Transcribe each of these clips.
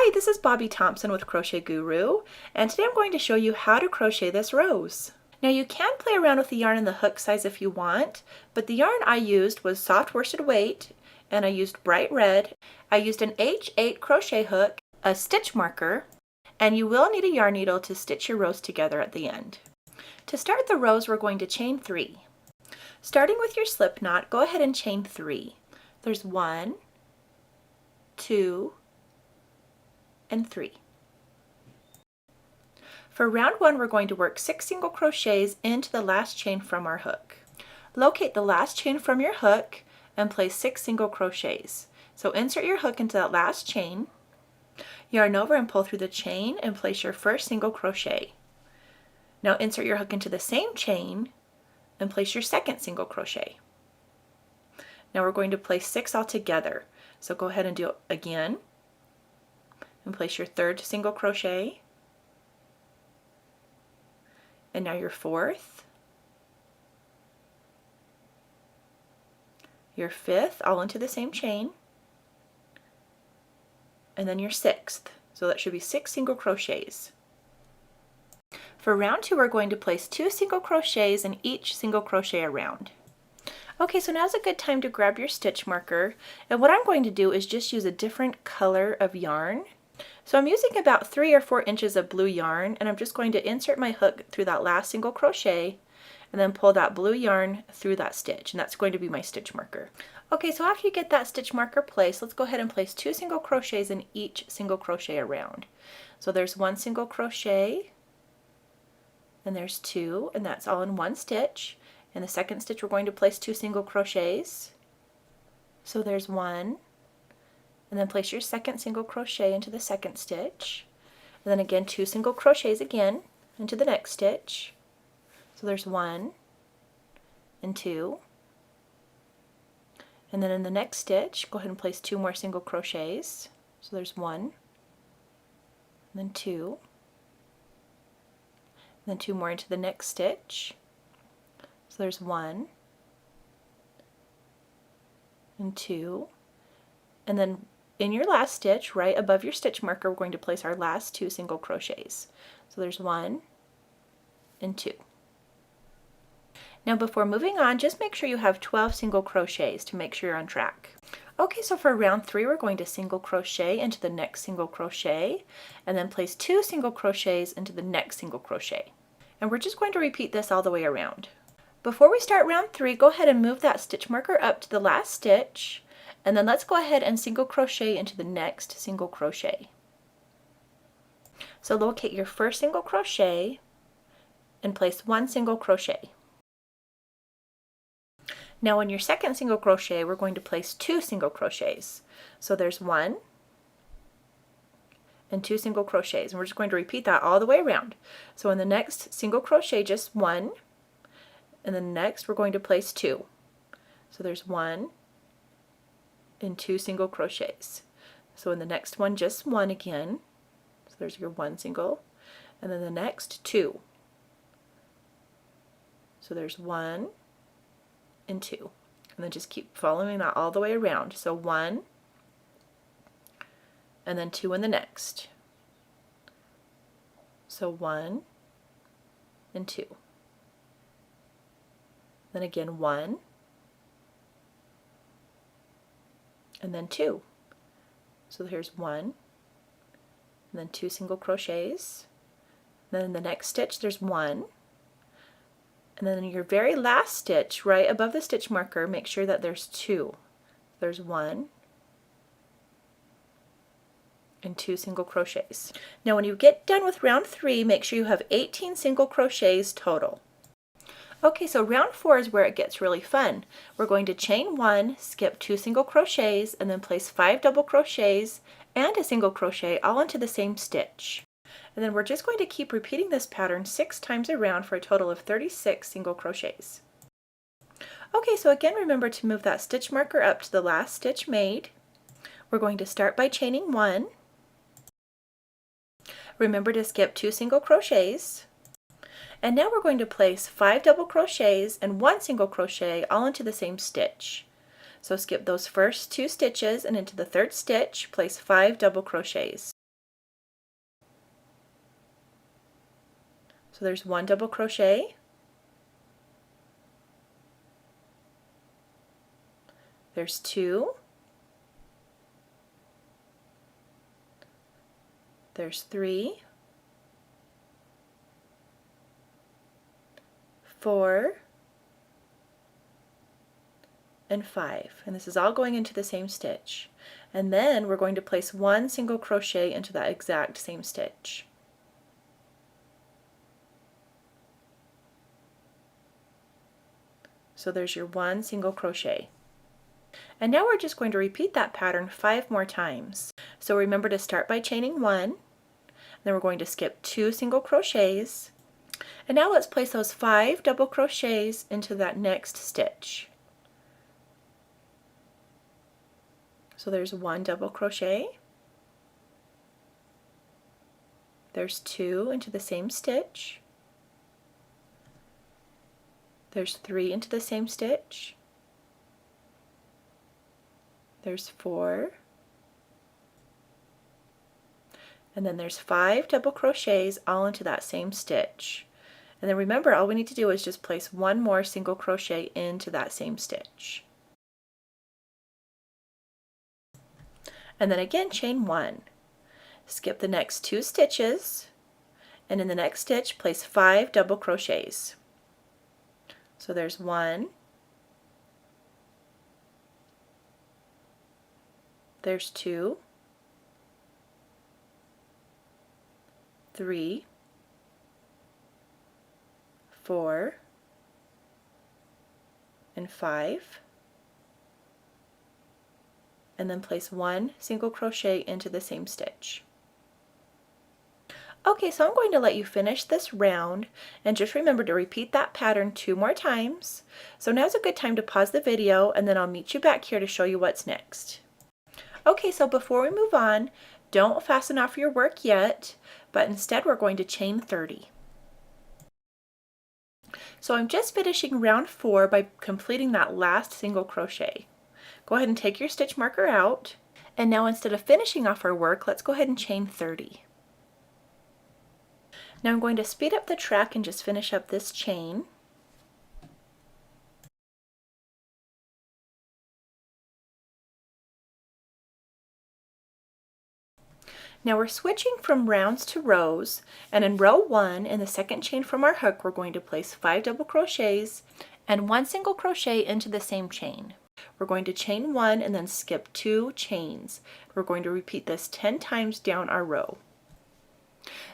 Hi, this is Bobby Thompson with Crochet Guru, and today I'm going to show you how to crochet this rose. Now you can play around with the yarn and the hook size if you want, but the yarn I used was soft worsted weight, and I used bright red. I used an H8 crochet hook, a stitch marker, and you will need a yarn needle to stitch your rose together at the end. To start the rose, we're going to chain 3. Starting with your slip knot, go ahead and chain 3. There's 1, 2, and 3. For round 1, we're going to work 6 single crochets into the last chain from our hook. Locate the last chain from your hook and place 6 single crochets. So insert your hook into that last chain, yarn over and pull through the chain and place your first single crochet. Now insert your hook into the same chain and place your second single crochet. Now we're going to place 6 all together. So go ahead and do it again. And place your third single crochet, and now your fourth, your fifth, all into the same chain, and then your sixth. So that should be 6 single crochets. For round 2, we're going to place 2 single crochets in each single crochet around. Okay, so now's a good time to grab your stitch marker, and what I'm going to do is just use a different color of yarn. So I'm using about 3 or 4 inches of blue yarn, and I'm just going to insert my hook through that last single crochet and then pull that blue yarn through that stitch, and that's going to be my stitch marker. Okay, so after you get that stitch marker placed, let's go ahead and place 2 single crochets in each single crochet around. So there's 1 single crochet, and there's 2, and that's all in 1 stitch. In the second stitch, we're going to place 2 single crochets. So there's 1. And then place your second single crochet into the second stitch, and then again 2 single crochets again into the next stitch. So there's 1 and 2, and then in the next stitch go ahead and place 2 more single crochets. So there's 1 and then 2, and then 2 more into the next stitch. So there's 1 and 2, and then in your last stitch, right above your stitch marker, we're going to place our last 2 single crochets. So there's 1 and 2. Now before moving on, just make sure you have 12 single crochets to make sure you're on track. Okay, so for round 3, we're going to single crochet into the next single crochet, and then place 2 single crochets into the next single crochet. And we're just going to repeat this all the way around. Before we start round 3, go ahead and move that stitch marker up to the last stitch, and then let's go ahead and single crochet into the next single crochet. So locate your first single crochet and place 1 single crochet. Now in your second single crochet, we're going to place 2 single crochets. So there's 1 and 2 single crochets, and we're just going to repeat that all the way around. So in the next single crochet, just 1, and then next we're going to place 2. So there's 1 and 2 single crochets. So in the next one, just 1 again. So there's your 1 single, and then the next 2. So there's 1 and 2, and then just keep following that all the way around. So 1 and then 2 in the next. So 1 and 2. Then again 1 and then 2. So here's 1 and then 2 single crochets. Then in the next stitch there's 1, and then in your very last stitch right above the stitch marker, make sure that there's 2. There's 1 and 2 single crochets. Now when you get done with round 3, make sure you have 18 single crochets total. Okay, so round 4 is where it gets really fun. We're going to chain 1, skip 2 single crochets, and then place 5 double crochets and a single crochet all into the same stitch. And then we're just going to keep repeating this pattern 6 times around for a total of 36 single crochets. Okay, so again, remember to move that stitch marker up to the last stitch made. We're going to start by chaining 1. Remember to skip 2 single crochets. And now we're going to place 5 double crochets and 1 single crochet all into the same stitch. So skip those first 2 stitches, and into the third stitch place 5 double crochets. So there's 1 double crochet, there's 2, there's 3, 4, and 5, and this is all going into the same stitch. And then we're going to place 1 single crochet into that exact same stitch. So there's your 1 single crochet. And now we're just going to repeat that pattern 5 more times. So remember to start by chaining 1, then we're going to skip 2 single crochets, and now let's place those 5 double crochets into that next stitch. So there's 1 double crochet, there's 2 into the same stitch, there's 3 into the same stitch, there's 4, and then there's 5 double crochets all into that same stitch. And then remember, all we need to do is just place 1 more single crochet into that same stitch. And then again chain 1. Skip the next 2 stitches, and in the next stitch place 5 double crochets. So there's 1, there's 2, 3, 4, and 5, and then place 1 single crochet into the same stitch. Okay, so I'm going to let you finish this round, and just remember to repeat that pattern 2 more times. So now's a good time to pause the video, and then I'll meet you back here to show you what's next. Okay, so before we move on, don't fasten off your work yet, but instead we're going to chain 30. So I'm just finishing round 4 by completing that last single crochet. Go ahead and take your stitch marker out, and now instead of finishing off our work, let's go ahead and chain 30. Now I'm going to speed up the track and just finish up this chain. Now we're switching from rounds to rows, and in row 1 in the second chain from our hook we're going to place 5 double crochets and 1 single crochet into the same chain. We're going to chain 1 and then skip 2 chains. We're going to repeat this 10 times down our row.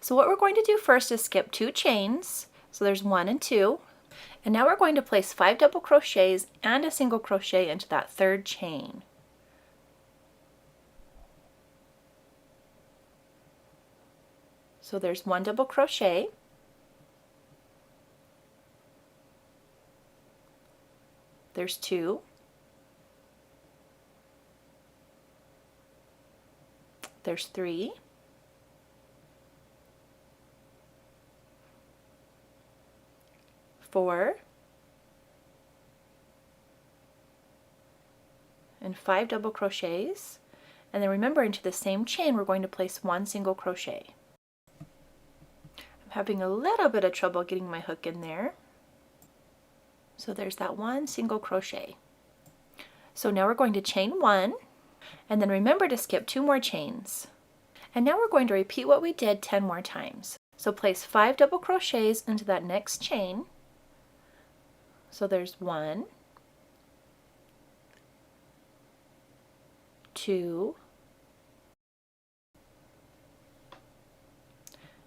So what we're going to do first is skip 2 chains, so there's 1 and 2, and now we're going to place 5 double crochets and a single crochet into that third chain. So there's 1 double crochet, there's 2, there's 3, four, and 5 double crochets, and then remember into the same chain we're going to place 1 single crochet. I'm having a little bit of trouble getting my hook in there. So there's that 1 single crochet. So now we're going to chain 1, and then remember to skip 2 more chains. And now we're going to repeat what we did 10 more times. So place 5 double crochets into that next chain. So there's 1, 2,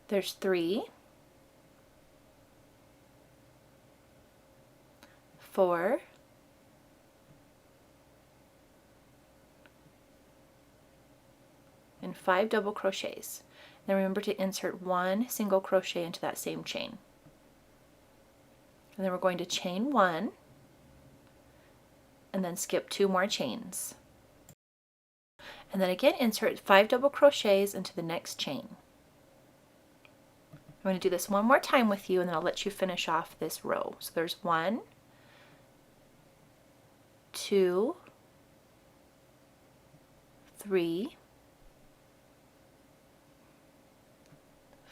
there's 3, 4, and 5 double crochets. Then remember to insert 1 single crochet into that same chain. And then we're going to chain 1 and then skip 2 more chains. And then again insert 5 double crochets into the next chain. I'm going to do this one more time with you, and then I'll let you finish off this row. So there's 1, 2, 3,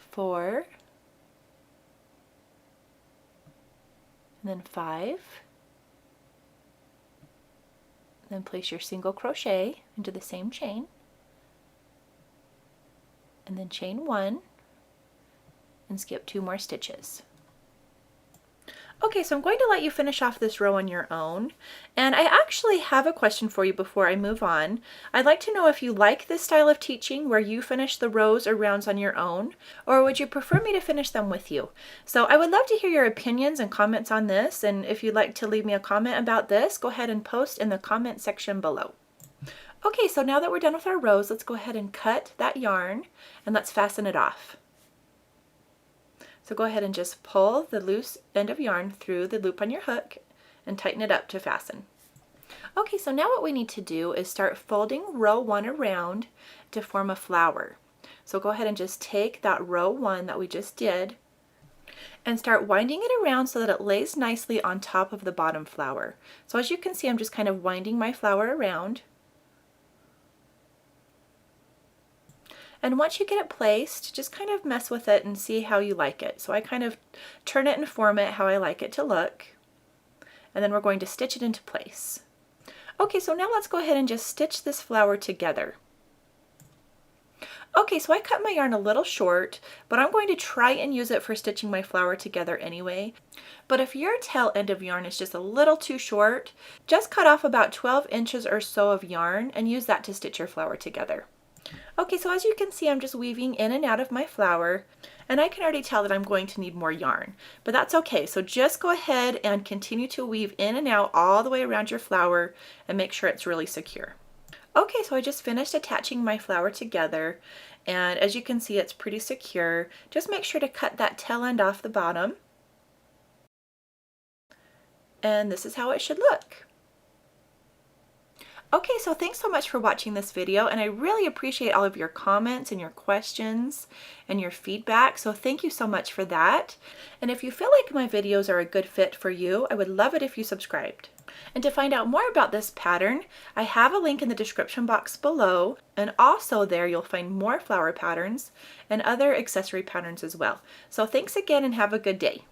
4, and then 5, then place your single crochet into the same chain, and then chain 1 and skip 2 more stitches. Okay, so I'm going to let you finish off this row on your own, and I actually have a question for you before I move on. I'd like to know if you like this style of teaching where you finish the rows or rounds on your own, or would you prefer me to finish them with you? So I would love to hear your opinions and comments on this, and if you'd like to leave me a comment about this, go ahead and post in the comment section below. Okay, so now that we're done with our rows, let's go ahead and cut that yarn and let's fasten it off. So go ahead and just pull the loose end of yarn through the loop on your hook and tighten it up to fasten. Okay, so now what we need to do is start folding row 1 around to form a flower. So go ahead and just take that row 1 that we just did and start winding it around so that it lays nicely on top of the bottom flower. So as you can see, I'm just kind of winding my flower around. And once you get it placed, just kind of mess with it and see how you like it. So I kind of turn it and form it how I like it to look. And then we're going to stitch it into place. Okay, so now let's go ahead and just stitch this flower together. Okay, so I cut my yarn a little short, but I'm going to try and use it for stitching my flower together anyway. But if your tail end of yarn is just a little too short, just cut off about 12 inches or so of yarn and use that to stitch your flower together. Okay, so as you can see, I'm just weaving in and out of my flower, and I can already tell that I'm going to need more yarn, but that's okay. So just go ahead and continue to weave in and out all the way around your flower and make sure it's really secure. Okay, so I just finished attaching my flower together, and as you can see, it's pretty secure. Just make sure to cut that tail end off the bottom, and this is how it should look. Okay, so thanks so much for watching this video, and I really appreciate all of your comments and your questions and your feedback, so thank you so much for that. And if you feel like my videos are a good fit for you, I would love it if you subscribed. And to find out more about this pattern, I have a link in the description box below, and also there you'll find more flower patterns and other accessory patterns as well. So thanks again and have a good day.